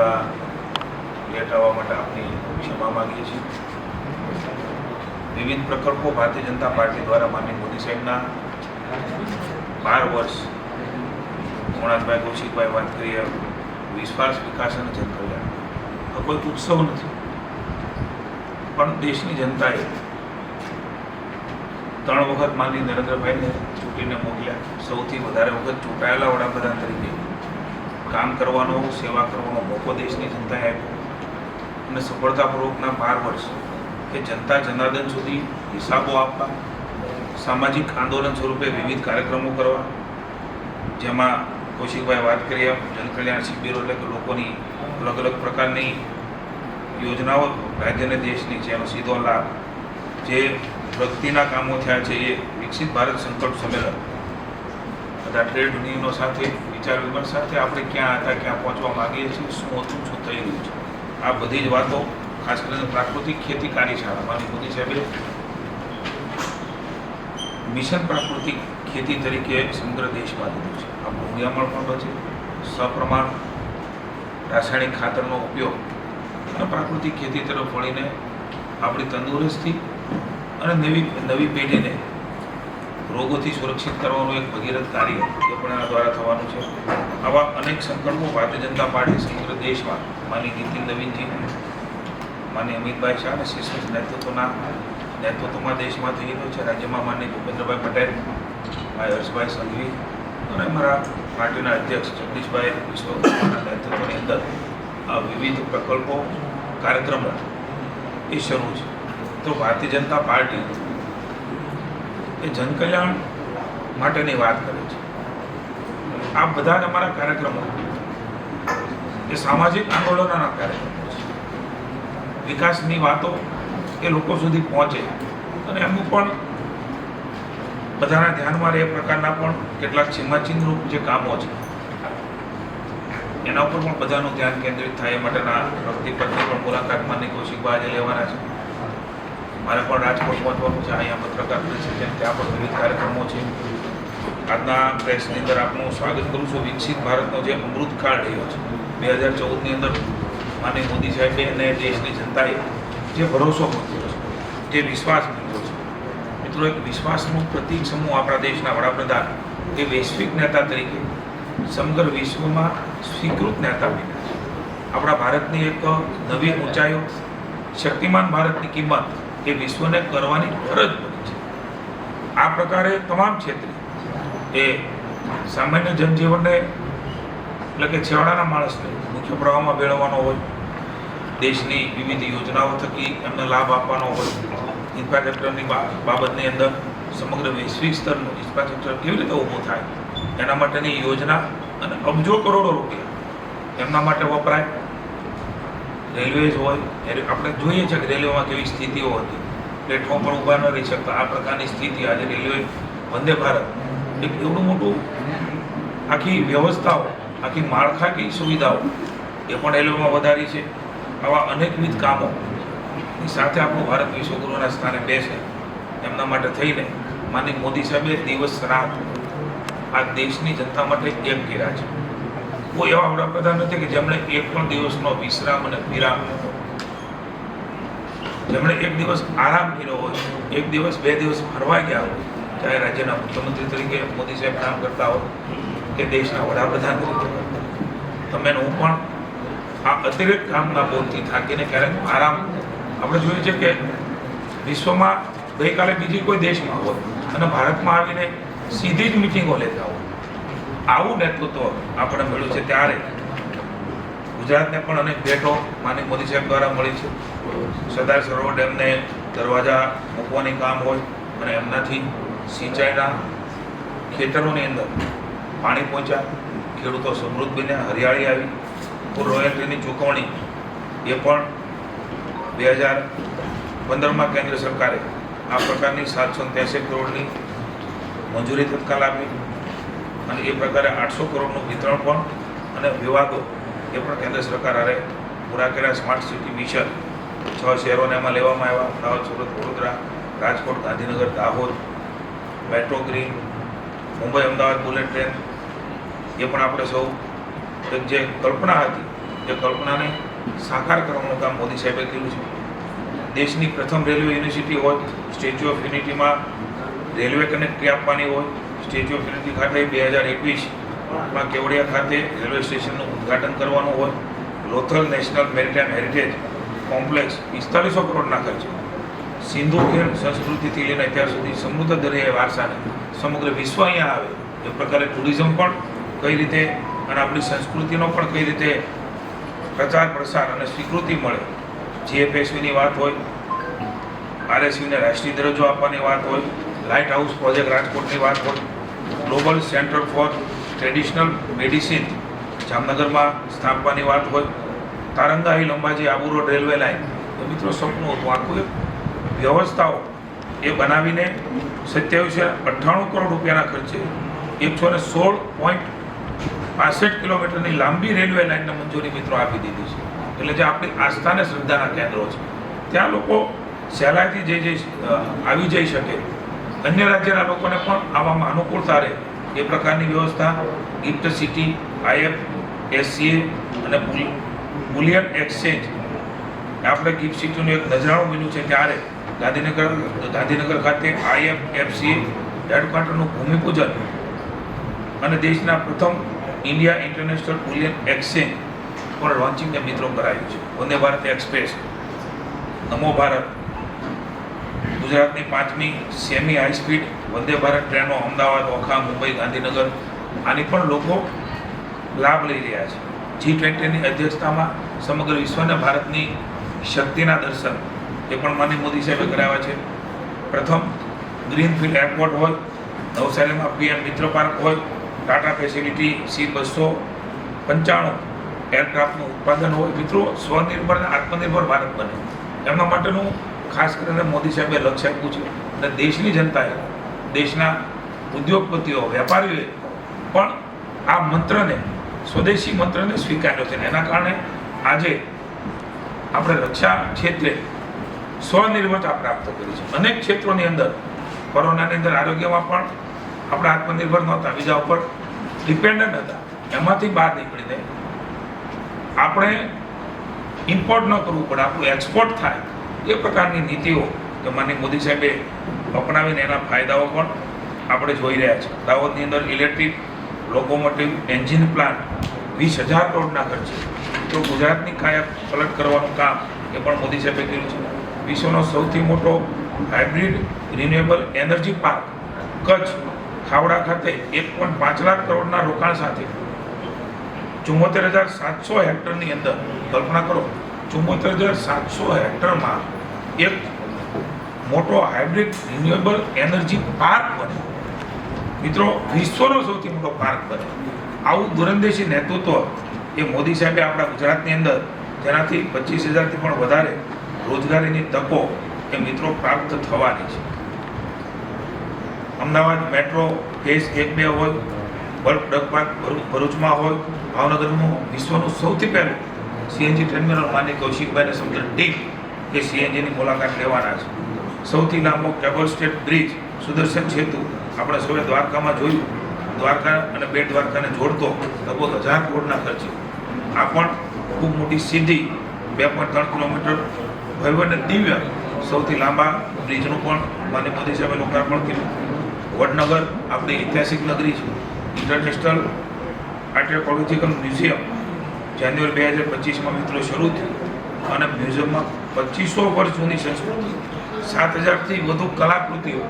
થોડા લેટ આવવા માટે આપની ક્ષમા માગીએ છીએ. વિવિધ પ્રકલ્પો ભારતીય જનતા પાર્ટી દ્વારા માનનીય મોદી સાહેબના 12 વર્ષ મોણાભાઈ કૌશિકભાઈ વાત કરીએ વિશ્વાસ, વિકાસ અને જનકલ્યાણ. આ કોઈ ઉત્સવ નથી, પણ દેશની જનતાએ 3 વખત માનનીય નરેન્દ્રભાઈને ચૂંટીને મોકલ્યા. સૌથી વધારે વખત ચૂંટાયેલા વડાપ્રધાન તરીકે કામ કરવાનો, સેવા કરવાનો મોકો દેશની જનતાએ આપ્યો અને સફળતાપૂર્વકના 12 વર્ષ કે જનતા જનાર્દન સુધી હિસાબો આપવા, સામાજિક આંદોલન સ્વરૂપે વિવિધ કાર્યક્રમો કરવા, જેમાં કૌશિકભાઈ વાત કરીએ જનકલ્યાણ શિબિરો એટલે કે લોકોની અલગ અલગ પ્રકારની યોજનાઓ રાજ્યને દેશની છે એનો સીધો લાભ, જે પ્રગતિના કામો થયા છે એ વિકસિત ભારત સંકલ્પ સંમેલન, બધા ટ્રેડ યુનિયનો સાથે વિચાર વિમર્શ સાથે આપણે ક્યાં હતા, ક્યાં પહોંચવા માગીએ છીએ, શું હતું, શું થઈ રહ્યું છે, આ બધી જ વાતો ખાસ કરીને પ્રાકૃતિક ખેતી કાર્યશાળા માનનીય મોદી સાહેબે મિશન પ્રાકૃતિક ખેતી તરીકે સમગ્ર દેશમાં દીધું છે. આપણું ઊંડિયામણ પણ બચે, સપ્રમાણ રાસાયણિક ખાતરનો ઉપયોગ અને પ્રાકૃતિક ખેતી તરફ વળીને આપણી તંદુરસ્તી અને નવી પેઢીને રોગોથી સુરક્ષિત કરવાનું એક ભગીરથ કાર્ય એ પણ એના દ્વારા થવાનું છે. આવા અનેક સંકલ્પો ભારતીય જનતા પાર્ટી સમગ્ર દેશમાં માનનીય નીતિન નવીનજી, માનનીય અમિતભાઈ શાહ અને શીર્ષક નેતૃત્વમાં દેશમાં થઈ રહ્યો છે. રાજ્યમાં માનનીય ભૂપેન્દ્રભાઈ પટેલ, ભાઈ હર્ષભાઈ સંઘવી અને અમારા પાર્ટીના અધ્યક્ષ જગદીશભાઈ વિશ્વકર્માના નેતૃત્વની અંદર આ વિવિધ પ્રકલ્પો, કાર્યક્રમો એ શરૂ છે. તો ભારતીય જનતા પાર્ટી એ જનકલ્યાણ માટેની વાત કરે છે. આ બધા અમારા કાર્યક્રમો એ સામાજિક આંદોલનોના કાર્યક્રમો છે. વિકાસની વાતો એ લોકો સુધી પહોંચે અને એમનું પણ બધાના ધ્યાનમાં રહે એ પ્રકારના પણ કેટલાક સીમાચિહ્નરૂપ જે કામો છે એના ઉપર પણ બધાનું ધ્યાન કેન્દ્રિત થાય એ માટેના પ્રગતિપથની પણ મુલાકાત માનનીય કૌશિકભાઈ આજે લેવાના છે. મારે પણ રાજકોટ પહોંચવાનું છે. અહીંયા પત્રકાર પરિષદ છે, ત્યાં પણ વિવિધ કાર્યક્રમો છે. આજના પ્રેસની અંદર આપનું સ્વાગત કરું છું. વિકસિત ભારતનો જે અમૃતકાળ રહ્યો છે 2014ની અંદર માનનીય મોદી સાહેબે અને દેશની જનતાએ જે ભરોસો મૂક્યો છે, જે વિશ્વાસ મૂક્યો છે, મિત્રો એક વિશ્વાસનું પ્રતિક સમૂહ આપણા દેશના વડાપ્રધાન એ વૈશ્વિક નેતા તરીકે સમગ્ર વિશ્વમાં સ્વીકૃત નેતા બન્યા છે. આપણા ભારતની એક નવી ઊંચાઈઓ, શક્તિમાન ભારતની કિંમત એ વિશ્વને કરવાની ફરજ પડી છે. આ પ્રકારે તમામ ક્ષેત્રે એ સામાન્ય જનજીવનને એટલે કે છેવાડાના માણસને મુખ્ય પ્રવાહમાં મેળવવાનો હોય, દેશની વિવિધ યોજનાઓ થકી એમને લાભ આપવાનો હોય, ઇન્ફ્રાસ્ટ્રક્ચરની બાબતની અંદર સમગ્ર વૈશ્વિક સ્તરનું ઇન્ફ્રાસ્ટ્રક્ચર કેવી રીતે ઊભું થાય એના માટેની યોજના અને અબજો કરોડો રૂપિયા એમના માટે વપરાય. રેલવેઝ હોય, આપણે જોઈએ છે કે રેલવેમાં કેવી સ્થિતિઓ હતી, પ્લેટફોર્મ પર ઊભા ન રહી શકતા, આ પ્રકારની સ્થિતિ આજે રેલવે વંદે ભારત એક એવડું મોટું આખી વ્યવસ્થાઓ, આખી માળખાકીય સુવિધાઓ એ પણ રેલવેમાં વધારી છે. આવા અનેકવિધ કામોની સાથે આપણું ભારત વિશ્વગુરુના સ્થાને બેસે એમના માટે થઈને માનનીય મોદી સાહેબે દિવસ રાત આ દેશની જનતા માટે એક કર્યા છે. કોઈ એવા વડાપ્રધાન નથી કે જેમણે એક પણ દિવસનો વિશ્રામ અને વિરામ લીધો, જેમણે એક દિવસ આરામ કર્યો હોય, એક દિવસ 2 દિવસ ફરવા ગયા હોય, ચાહે રાજ્યના મુખ્યમંત્રી તરીકે મોદી સાહેબ કામ કરતા હોય કે દેશના વડાપ્રધાન તરીકે કરતા. તમે હું પણ આ અતિરિક્ત કામના બોધથી થાકીને ક્યારેક આરામ, આપણે જોઈએ છે કે વિશ્વમાં ગઈકાલે બીજી કોઈ દેશમાં હોય અને ભારતમાં આવીને સીધી જ મિટિંગો લેતા હોય, આવું નેતૃત્વ આપણે મળ્યું છે. ત્યારે ગુજરાતને પણ અનેક ભેટો માનનીય મોદી સાહેબ દ્વારા મળી છે. સરદાર સરોવર ડેમને દરવાજા મૂકવાની કામ હોય અને એમનાથી સિંચાઈના ખેતરોની અંદર પાણી પહોંચ્યા, ખેડૂતો સમૃદ્ધ બન્યા, હરિયાળી આવી. પૂર રોયલ્ટીની ચૂકવણી એ પણ 2015માં કેન્દ્ર સરકારે આ પ્રકારની 783 કરોડની મંજૂરી તત્કાલ આપી અને એ પ્રકારે 800 કરોડનું વિતરણ પણ અને વિવાદો એ પણ કેન્દ્ર સરકાર હારે પૂરા કર્યા. સ્માર્ટ સિટી મિશન 6 શહેરોને એમાં લેવામાં આવ્યા: Ahmedabad, Surat, Vadodara, Rajkot, Gandhinagar, Dahod, metro green, Mumbai Ahmedabad bullet train. એ પણ આપણે સૌ એક જે કલ્પના હતી એ કલ્પનાને સાકાર કરવાનું કામ મોદી સાહેબે કર્યું છે. દેશની પ્રથમ રેલવે યુનિવર્સિટી હોય, સ્ટેચ્યુ ઓફ યુનિટીમાં રેલવે કનેક્ટિવિટી આપવાની હોય, સ્ટેચ્યુ ઓફ યુનિટી ખાતે 2021માં કેવડિયા ખાતે રેલવે સ્ટેશનનું ઉદ્ઘાટન કરવાનું હોય, Lothal national maritime heritage complex 4500 કરોડના ખર્ચે સિંધુ ખીણ સંસ્કૃતિથી લઈને અત્યાર સુધી સમૃદ્ધ દરિયાઈ વારસાને સમગ્ર વિશ્વ અહીંયા આવે એ પ્રકારે ટુરિઝમ પણ કઈ રીતે અને આપણી સંસ્કૃતિનો પણ કઈ રીતે પ્રચાર પ્રસાર અને સ્વીકૃતિ મળે. GFSVની વાત હોય, RSUને રાષ્ટ્રીય દરજ્જો આપવાની વાત હોય, લાઇટ હાઉસ પ્રોજેક્ટ રાજકોટની વાત હોય, global centre for traditional medicine જામનગરમાં સ્થાપવાની વાત હોય, Taranga hill Ambaji Abu road railway line, તો મિત્રો સપનું હતું. આખું એક વ્યવસ્થાઓ એ બનાવીને 2798 કરોડ રૂપિયાના ખર્ચે 116.65 કિલોમીટરની લાંબી રેલવે લાઇનને મંજૂરી મિત્રો આપી દીધી છે. એટલે જે આપણી આસ્થા અને શ્રદ્ધાના કેન્દ્રો છે ત્યાં લોકો સહેલાઈથી આવી જઈ શકે, અન્ય રાજ્યના લોકોને પણ આવામાં અનુકૂળતા રહે એ પ્રકારની વ્યવસ્થા ગિફ્ટ સિટી, IFSCA અને બુલિયન એક્સચેન્જ. આપણે ગિફ્ટ સિટીનું એક નજરાણું બન્યું છે ત્યારે ગાંધીનગર ખાતે IFFCA હેડક્વાર્ટરનું ભૂમિપૂજન અને દેશના પ્રથમ ઇન્ડિયા ઇન્ટરનેશનલ બુલિયન એક્સચેન્જ પણ લોન્ચિંગને મિત્રો કરાયું છે. વંદે ભારત એક્સપ્રેસ, નમો ભારત, ગુજરાતની 5મી semi high speed Vande Bharat ટ્રેનો અમદાવાદ, ઓખા, મુંબઈ, ગાંધીનગર, આની પણ લોકો લાભ લઈ રહ્યા છે. G20ની અધ્યક્ષતામાં સમગ્ર વિશ્વને ભારતની શક્તિના દર્શન એ પણ માનનીય મોદી સાહેબે કરાવ્યા છે. પ્રથમ ગ્રીનફિલ્ડ એરપોર્ટ હોય, નવસારીમાં PM મિત્ર પાર્ક હોય, ટાટા ફેસિલિટી C295 એરક્રાફ્ટનું ઉત્પાદન હોય. મિત્રો સ્વનિર્ભર અને આત્મનિર્ભર ભારત બને એમના માટેનું ખાસ કરીને મોદી સાહેબે લક્ષ્ય આપ્યું છે. અને દેશની જનતાએ, દેશના ઉદ્યોગપતિઓ, વેપારીઓએ પણ આ મંત્રને, સ્વદેશી મંત્રને સ્વીકાર્યો છે. એના કારણે આજે આપણે રક્ષા ક્ષેત્રે સ્વનિર્ભરતા પ્રાપ્ત કરી છે. અનેક ક્ષેત્રોની અંદર, કોરોનાની અંદર આરોગ્યમાં પણ આપણે આત્મનિર્ભર નહોતા, બીજા ઉપર ડિપેન્ડન્ટ હતા, એમાંથી બહાર નીકળીને આપણે ઇમ્પોર્ટ ન કરવું પડે, આપણું એક્સપોર્ટ થાય એ પ્રકારની નીતિઓ કે માનનીય મોદી સાહેબે અપનાવીને એના ફાયદાઓ પણ આપણે જોઈ રહ્યા છીએ. દાહોદની અંદર ઇલેક્ટ્રિક લોકોમોટિવ એન્જિન પ્લાન્ટ 20,000 કરોડના ખર્ચે તો ગુજરાતની કાયા પલટ કરવાનું કામ એ પણ મોદી સાહેબે કર્યું છે. વિશ્વનો સૌથી મોટો hybrid renewable energy park Kutch Khavda ખાતે 1.5 લાખ કરોડના રોકાણ સાથે 74,700 હેક્ટરની અંદર, કલ્પના કરો 74,700 હેક્ટરમાં એક મોટો હાઇબ્રિડ રિન્યુએબલ એનર્જી પાર્ક બને. મિત્રો વિશ્વનો સૌથી મોટો પાર્ક બને. આવું દૂરંદેશી નેતૃત્વ એ મોદી સાહેબે આપણા ગુજરાતની અંદર, જેનાથી 25,000થી પણ વધારે રોજગારીની તકો એ મિત્રો પ્રાપ્ત થવાની છે. અમદાવાદ મેટ્રો ફેઝ 1-2 હોય, બલ્ક ડ્રગ પાર્ક ભરૂચમાં હોય, ભાવનગરનું વિશ્વનું સૌથી પહેલું CNG ટર્મિનલ માની કૌશિકભાઈને સમગ્ર ટીમ એ CNGની મુલાકાત લેવાના છે. સૌથી લાંબો cable state bridge Sudarshan Setu આપણે સૌએ દ્વારકામાં જોયું, દ્વારકા અને બેટ દ્વારકાને જોડતો લગભગ 1000 કરોડના ખર્ચે. આ પણ ખૂબ મોટી સિદ્ધિ, 2.3 કિલોમીટર ભવ્ય અને દિવ્ય સૌથી લાંબા બ્રિજનું પણ માનનીય મોદી સાહેબે લોકાર્પણ કર્યું. વડનગર આપણી ઐતિહાસિક નગરી છે. ઇન્ટરનેશનલ આર્ટિયોલોજીકલ મ્યુઝિયમ જાન્યુઆરી 2025માં મિત્રો શરૂ થયું અને મ્યુઝિયમમાં 2500 વર્ષ જૂની સંસ્કૃતિ, 7,000થી વધુ કલાકૃતિઓ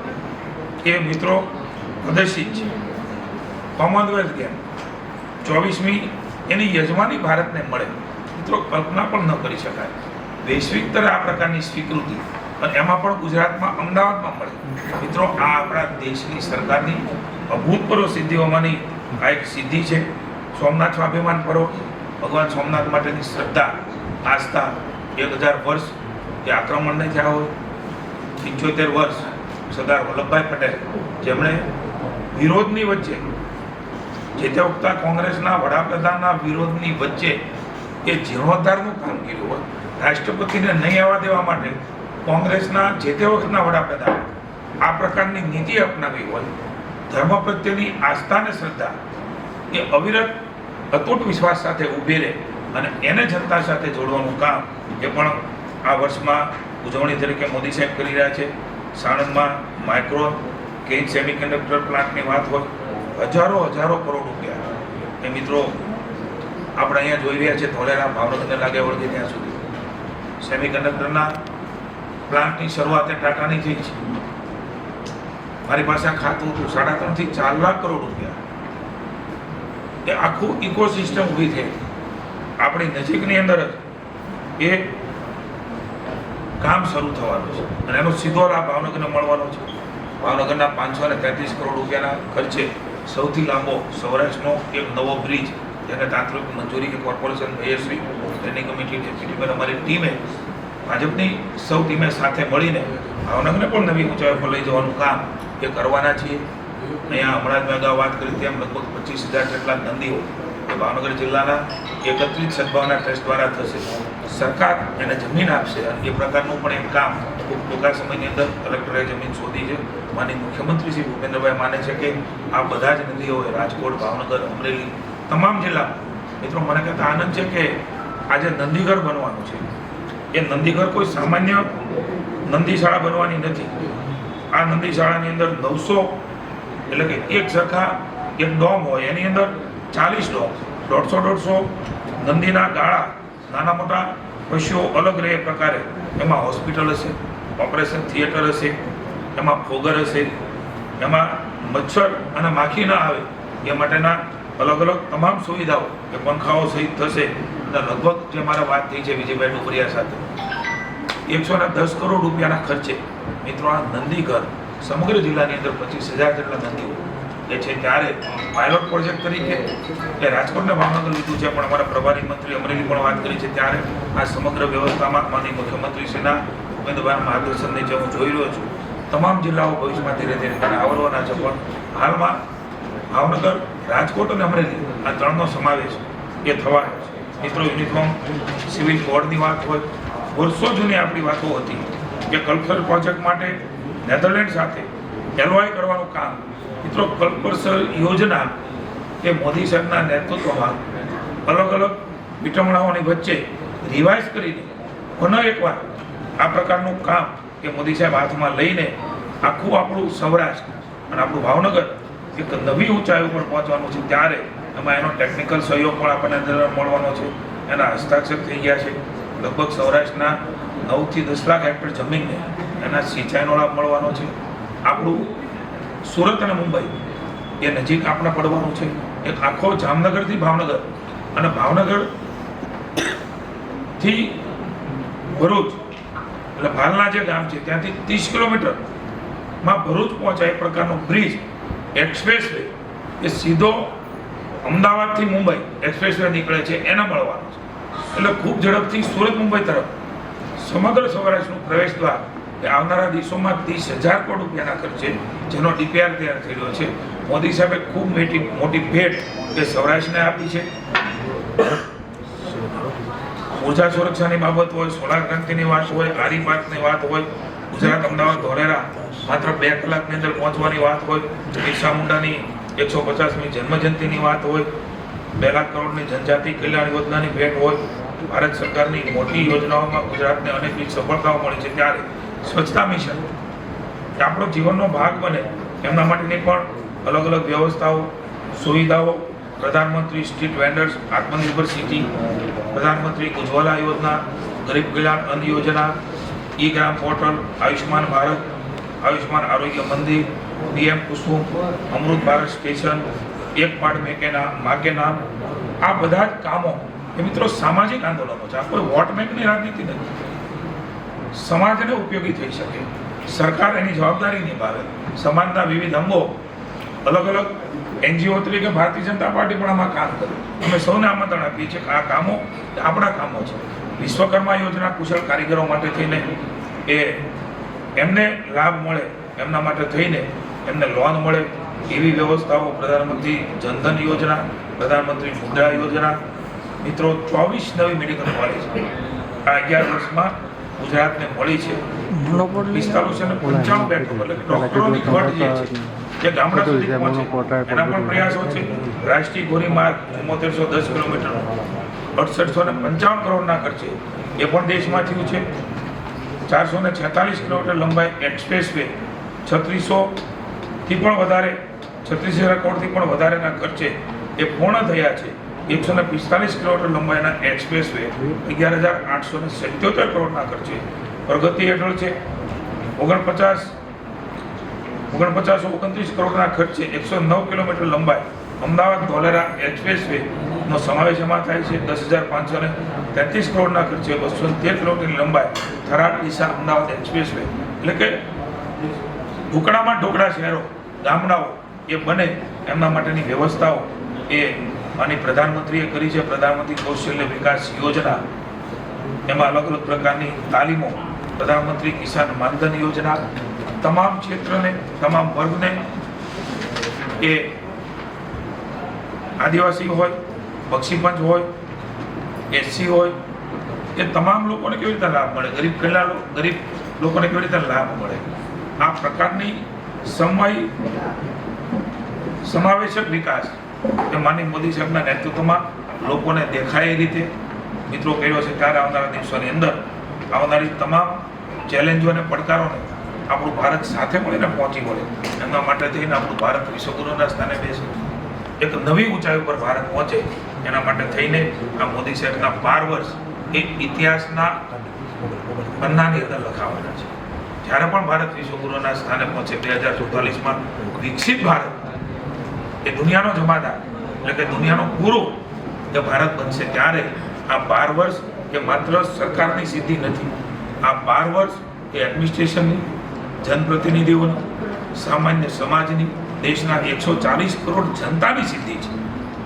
એ મિત્રો પ્રદર્શિત છે. કોમનવેલ્થ ગેમ 24મી એની યજમાની ભારતને મળે, મિત્રો કલ્પના પણ ન કરી શકાય. વૈશ્વિક સ્તરે આ પ્રકારની સ્વીકૃતિ અને એમાં પણ ગુજરાતમાં, અમદાવાદમાં મળે. મિત્રો આ આપણા દેશની સરકારની અભૂતપૂર્વ સિદ્ધિઓમાંની આ એક સિદ્ધિ છે. સોમનાથ સ્વાભિમાન પર્વ, ભગવાન સોમનાથ માટેની શ્રદ્ધા, આસ્થા, 1000 વર્ષ એ આક્રમણ નહીં થયા હોય, 75 વર્ષ સરદાર વલ્લભભાઈ પટેલ, જેમણે વિરોધની વચ્ચે, જે તે વખતે કોંગ્રેસના વડાપ્રધાનના વિરોધની વચ્ચે એ જીર્ણોદ્ધારનું કામ કર્યું હોય, રાષ્ટ્રપતિને નહીં આવવા દેવા માટે કોંગ્રેસના જે તે વખતના વડાપ્રધાન આ પ્રકારની નીતિ અપનાવી હોય, ધર્મ પ્રત્યેની આસ્થા અને શ્રદ્ધા એ અવિરત અતૂટ વિશ્વાસ સાથે ઊભી રહે અને એને જનતા સાથે જોડવાનું કામ એ પણ આ વર્ષમાં ઉજવણી તરીકે મોદી સાહેબ કરી રહ્યા છે. સાણંદમાં માઇક્રો કેજ સેમિકન્ડક્ટર પ્લાન્ટની વાત હોય, હજારો કરોડ રૂપિયા એ મિત્રો આપણે અહીંયા જોઈ રહ્યા છે. ધોલેરા ભાવનગરને લાગે વળગે ત્યાં સુધી સેમિકન્ડક્ટરના પ્લાન્ટની શરૂઆત ટાટાની થઈ છે. મારી પાસે આ ખાતું હતું 3.5 થી 4 લાખ કરોડ રૂપિયા. એ આખું ઇકોસિસ્ટમ ઊભી થઈ આપણી નજીકની અંદર જ એ કામ શરૂ થવાનું છે અને એનો સીધો લાભ ભાવનગરને મળવાનો છે. ભાવનગરના 533 કરોડ રૂપિયાના ખર્ચે સૌથી લાંબો સૌરાષ્ટ્રનો એક નવો બ્રિજ, જેને તાંત્રિક મંજૂરી કે કોર્પોરેશન મેયરશ્રી ટ્રેનિંગ કમિટી ડેપ્યુટી મેયર અમારી ટીમે ભાજપની સૌ ટીમે સાથે મળીને ભાવનગરને પણ નવી ઊંચાઈ પર લઈ જવાનું કામ એ કરવાના છીએ. અહીંયા હમણાં જ મેં અગાઉ વાત કરી તેમ લગભગ 25,000 જેટલા નંદીઓ એ ભાવનગર જિલ્લાના 31 સદભાવના ટ્રસ્ટ દ્વારા થશે. સરકાર એને જમીન આપશે અને એ પ્રકારનું પણ એક કામ ખૂબ ટૂંકા સમયની અંદર કલેક્ટરે જમીન શોધી છે. માનનીય મુખ્યમંત્રી શ્રી ભૂપેન્દ્રભાઈ માને છે કે આ બધા જ નદીઓ રાજકોટ, ભાવનગર, અમરેલી તમામ જિલ્લામાં મિત્રો મને કહેતા આનંદ છે કે આજે નંદીઘર બનવાનું છે. એ નંદીઘર કોઈ સામાન્ય નંદીશાળા બનવાની નથી. આ નંદીશાળાની અંદર 900 એટલે કે એક સરખા એક ડોમ હોય, એની અંદર 40 ડોમ, 150 નંદીના ગાળા, નાના મોટા પશુઓ અલગ રહે એ પ્રકારે એમાં હોસ્પિટલ હશે, ઓપરેશન થિયેટર હશે, એમાં ફોગર હશે, એમાં મચ્છર અને માખી ના આવે એ માટેના અલગ અલગ તમામ સુવિધાઓ એ પંખાઓ સહિત થશે. અને લગભગ જે મારા વાત થઈ છે વિજયભાઈ ડુબરિયા સાથે 110 કરોડ રૂપિયાના ખર્ચે મિત્રો આ નંદીઘર સમગ્ર જિલ્લાની અંદર 25,000 જેટલા નંદીઓ એ છે. ત્યારે પાયલોટ પ્રોજેક્ટ તરીકે એ રાજકોટને ભાવનગર લીધું છે, પણ અમારા પ્રભારી મંત્રી અમરેલી પણ વાત કરી છે. ત્યારે આ સમગ્ર વ્યવસ્થામાં માનનીય મુખ્યમંત્રીશ્રીના ભૂપેન્દ્રભાઈના માર્ગદર્શનની જે હું જોઈ રહ્યો છું, તમામ જિલ્લાઓ ભવિષ્યમાં ધીરે ધીરે આવરવાના છે. પણ હાલમાં ભાવનગર, રાજકોટ અને અમરેલી આ ત્રણનો સમાવેશ એ થવાનો છે. મિત્રો યુનિફોર્મ સિવિલ કોડની વાત હોય, વર્ષો જૂની આપણી વાતો હતી કે કલ્ચરલ પ્રોજેક્ટ માટે નેધરલેન્ડ સાથે એલવાય કરવાનું કામ મિત્રો કલ્પસર યોજના એ મોદી સાહેબના નેતૃત્વમાં અલગ અલગ વિટમણાઓની વચ્ચે રિવાઇઝ કરીને પુનઃ એકવાર આ પ્રકારનું કામ કે મોદી સાહેબ હાથમાં લઈને આખું આપણું સૌરાષ્ટ્ર અને આપણું ભાવનગર એક નવી ઊંચાઈ ઉપર પહોંચવાનું છે. ત્યારે એમાં એનો ટેકનિકલ સહયોગ પણ આપણને મળવાનો છે. એના હસ્તાક્ષર થઈ ગયા છે. લગભગ સૌરાષ્ટ્રના 9 થી 10 લાખ હેક્ટર જમીનને એના સિંચાઈનો લાભ મળવાનો છે. આપણું સુરત અને મુંબઈ એ નજીક આપણે પડવાનું છે. એક આખો જામનગરથી ભાવનગર અને ભાવનગરથી ભરૂચ એટલે ભાલના જે ગામ છે ત્યાંથી 30 કિલોમીટરમાં ભરૂચ પહોંચાય એ પ્રકારનો બ્રિજ એક્સપ્રેસ વે એ સીધો અમદાવાદથી મુંબઈ એક્સપ્રેસ વે નીકળે છે એને મળવાનો છે. એટલે ખૂબ ઝડપથી સુરત મુંબઈ તરફ સમગ્ર સૌરાષ્ટ્રનું પ્રવેશ દ્વાર એ આવનારા દિવસોમાં 30,000 કરોડ રૂપિયાના ખર્ચે જેનો ડીપીઆર તૈયાર થઈ રહ્યો છે. મોદી સાહેબે ખૂબ મોટી ભેટ એ સૌરાષ્ટ્રને આપી છે. ઉર્જા સુરક્ષાની બાબત હોય, સોલાર ક્રાંતિની વાત હોય, આરી પાર્કની વાત હોય, ગુજરાત અમદાવાદ ધોલેરા માત્ર 2 કલાકની અંદર પહોંચવાની વાત હોય, બિરસા મુંડાની 150મી જન્મજયંતિની વાત હોય, 2 લાખ કરોડની જનજાતિ કલ્યાણ યોજનાની ભેટ હોય, ભારત સરકારની મોટી યોજનાઓમાં ગુજરાતને અનેકવિધ સફળતાઓ મળી છે. ત્યારે સ્વચ્છતા મિશન કે આપણો જીવનનો ભાગ બને એમના માટેની પણ અલગ અલગ વ્યવસ્થાઓ, સુવિધાઓ, પ્રધાનમંત્રી સ્ટ્રીટ વેન્ડર્સ, આત્મનિર્ભર સિટી, પ્રધાનમંત્રી ઉજ્જવલા યોજના, ગરીબ કલ્યાણ અન્ન યોજના, ઈ ગ્રામ પોર્ટલ, આયુષ્માન ભારત, આયુષ્માન આરોગ્ય મંદિર, પીએમ કુસુમ, અમૃત ભારત સ્ટેશન, એક પાડ માકે નામ, આ બધા જ કામો એ મિત્રો સામાજિક આંદોલનો છે. આ કોઈ વોટ બેંકની રાજનીતિ નથી. સમાજને ઉપયોગી થઈ શકે, સરકાર એની જવાબદારી નિભાવે, સમાજના વિવિધ અંગો અલગ અલગ એનજીઓ તરીકે ભારતીય જનતા પાર્ટી પણ આમાં કામ કરે. અમે સૌને આમંત્રણ આપીએ છીએ કે આ કામો આપણા કામો છે. વિશ્વકર્મા યોજના કુશળ કારીગરો માટે થઈને એ એમને લાભ મળે, એમના માટે થઈને એમને લોન મળે એવી વ્યવસ્થાઓ, પ્રધાનમંત્રી જનધન યોજના, પ્રધાનમંત્રી મુદ્રા યોજના. મિત્રો 24 નવી મેડિકલ કોલેજ આ 11 વર્ષમાં ગુજરાતને મળી છે. 4595 બેઠકો એટલે ડોક્ટરોની ઘટ જે છે જે ગામડા સુધી પહોંચે એના પણ પ્રયાસો છે. રાષ્ટ્રીય ધોરીમાર્ગ 7410 કિલોમીટરનો, 6855 કરોડના ખર્ચે એ પણ દેશમાં થયું છે. 446 કિલોમીટર લંબાઈ એક્સપ્રેસ વે 3600થી પણ વધારે 36,000 કરોડથી પણ વધારેના ખર્ચે એ પૂર્ણ થયા છે. 145 કિલોમીટર લંબાઈના એક્સપ્રેસ વે 11,877 કરોડના ખર્ચે પ્રગતિ હેઠળ છે. 2929 કરોડના ખર્ચે 109 કિલોમીટર લંબાઈ અમદાવાદ ધોલેરા એક્સપ્રેસ વે નો સમાવેશ એમાં થાય છે. 10,533 કરોડના ખર્ચે 213 કિલોમીટર લંબાઈ થરાદ ડીસા અમદાવાદ એક્સપ્રેસ વે, એટલે કે ઢોકળામાં ઢોકળા શહેરો ગામડાઓ એ બને એમના માટેની વ્યવસ્થાઓ એ આની પ્રધાનમંત્રીએ કરી છે. પ્રધાનમંત્રી કૌશલ્ય વિકાસ યોજના, એમાં અલગ અલગ પ્રકારની તાલીમો, પ્રધાનમંત્રી કિસાન માનધન યોજના, તમામ ક્ષેત્રને તમામ વર્ગને એ આદિવાસી હોય, બક્ષીપંચ હોય, એસસી હોય, એ તમામ લોકોને કેવી રીતે લાભ મળે, ગરીબ લોકોને કેવી રીતે લાભ મળે, આ પ્રકારની સમાવેશક વિકાસ એ માનનીય મોદી સાહેબના નેતૃત્વમાં લોકોને દેખાય એ રીતે મિત્રો કર્યો છે. ત્યારે આવનારા દિવસોની અંદર આવનારી તમામ ચેલેન્જો અને પડકારોને આપણું ભારત સાથે મળીને પહોંચી વળે એમના માટે થઈને આપણું ભારત વિશ્વગુરુના સ્થાને બેસે, એક નવી ઊંચાઈ ઉપર ભારત પહોંચે એના માટે થઈને આ મોદી સાહેબના 12 વર્ષ એ ઇતિહાસના પન્નાની અંદર લખાવાના છે. જ્યારે પણ ભારત વિશ્વગુરુના સ્થાને પહોંચે 2044માં વિકસિત ભારત એ દુનિયાનો જમાદાર એટલે કે દુનિયાનો ગુરુ એ ભારત બનશે, ત્યારે આ 12 વર્ષ એ માત્ર સરકારની સિદ્ધિ નથી. આ 12 વર્ષ એ એડમિનિસ્ટ્રેશનની, જનપ્રતિનિધિઓની, સામાન્ય સમાજની, દેશના 140 કરોડ જનતાની સિદ્ધિ છે.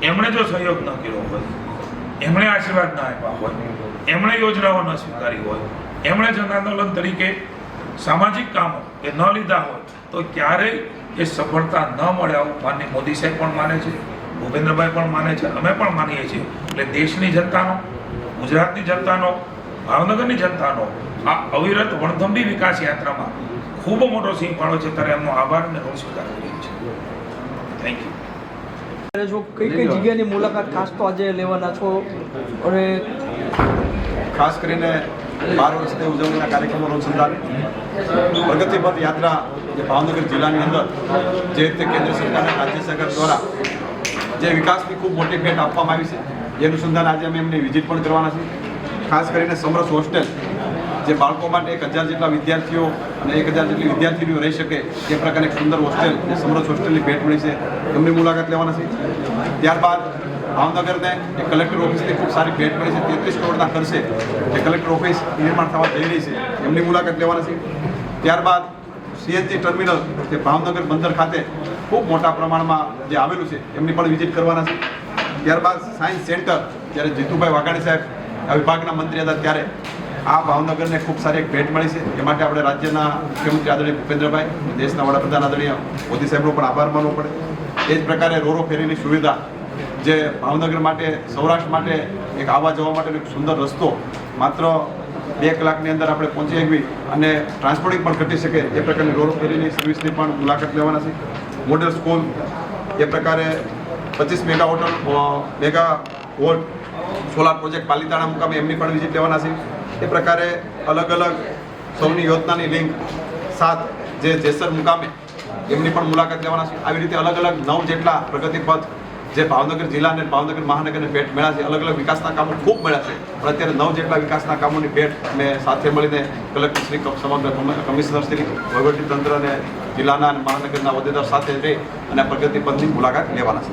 એમણે જો સહયોગ ન કર્યો હોય, એમણે આશીર્વાદ ન આપ્યા હોય, એમણે યોજનાઓ ન સ્વીકારી હોય, એમણે જન આંદોલન તરીકે સામાજિક કામો એ ન લીધા હોય તો ક્યારેય એ સફળતા ન મળે, આવું માનનીય મોદી સાહેબ પણ માને છે, ભૂપેન્દ્રભાઈ પણ માને છે, અમે પણ માનીએ છીએ. એટલે દેશની જનતાનો, ગુજરાતની જનતાનો, ભાવનગરની જનતાનો આ અવિરત વણથંભી વિકાસ યાત્રામાં ખૂબ મોટો સિંહ ફાળો છે, ત્યારે એમનો આભાર અને ઋણ સ્વીકાર કરીએ છીએ. Thank you. જો કઈ જગ્યાની મુલાકાત ખાસ તો આજે લેવાના છો, અને ખાસ કરીને 12 વર્ષથી ઉજવણીના કાર્યક્રમો અનુસંધાન પ્રગતિ પથ યાત્રા જે ભાવનગર જિલ્લાની અંદર જે રીતે કેન્દ્ર સરકાર અને રાજ્ય સરકાર દ્વારા જે વિકાસની ખૂબ મોટી ભેટ આપવામાં આવી છે એ અનુસંધાન આજે અમે એમની વિઝિટ પણ કરવાના છીએ. ખાસ કરીને સમરસ હોસ્ટેલ જે બાળકો માટે 1000 જેટલા વિદ્યાર્થીઓ અને 1000 જેટલી વિદ્યાર્થીનીઓ રહી શકે એ પ્રકારની એક સુંદર હોસ્ટેલ જે સમરસ હોસ્ટેલની ભેટ મળી છે એમની મુલાકાત લેવાના છે. ત્યારબાદ ભાવનગરને એક કલેક્ટર ઓફિસની ખૂબ સારી ભેટ મળી છે, 33 કરોડના ખર્ચે જે કલેક્ટર ઓફિસ નિર્માણ થવા જઈ રહી છે એમની મુલાકાત લેવાના છે. ત્યારબાદ સીએનજી ટર્મિનલ જે ભાવનગર બંદર ખાતે ખૂબ મોટા પ્રમાણમાં જે આવેલું છે એમની પણ વિઝિટ કરવાના છે. ત્યારબાદ સાયન્સ સેન્ટર, જ્યારે જીતુભાઈ વાઘાણી સાહેબ આ વિભાગના મંત્રી હતા ત્યારે આ ભાવનગરને ખૂબ સારી એક ભેટ મળી છે. એ માટે આપણે રાજ્યના મુખ્યમંત્રી આદરણીય ભૂપેન્દ્રભાઈ, દેશના વડાપ્રધાન આદરણીય મોદી સાહેબનો પણ આભાર માનવો પડે. એ જ પ્રકારે રોરો ફેરીની સુવિધા જે ભાવનગર માટે, સૌરાષ્ટ્ર માટે એક આવવા જવા માટેનો એક સુંદર રસ્તો માત્ર 2 કલાકની અંદર આપણે પહોંચી શકવી અને ટ્રાન્સપોર્ટિંગ પણ ઘટી શકે એ પ્રકારની રોરો ફેરીની સર્વિસની પણ મુલાકાત લેવાના છે. મોડેલ સ્કૂલ એ પ્રકારે 25 mega volt solar project Palitana મુકામે એમની પણ વિઝિટ લેવાના છે. એ પ્રકારે અલગ અલગ સૌની યોજનાની લિંક 7 જે જેસર મુકામે એમની પણ મુલાકાત લેવાના છે. આવી રીતે અલગ અલગ 9 જેટલા પ્રગતિ પથ જે ભાવનગર જિલ્લા અને ભાવનગર મહાનગરને ભેટ મળ્યા છે. અલગ અલગ વિકાસના કામો ખૂબ મળ્યા છે, પણ અત્યારે 9 જેટલા વિકાસના કામોની ભેટ અમે સાથે મળીને કલેક્ટરશ્રી, સમગ્ર કમિશનરશ્રી, વહીવટીતંત્ર અને જિલ્લાના અને મહાનગરના હોદ્દેદાર સાથે રહી અને પ્રગતિ પથની મુલાકાત લેવાના છે.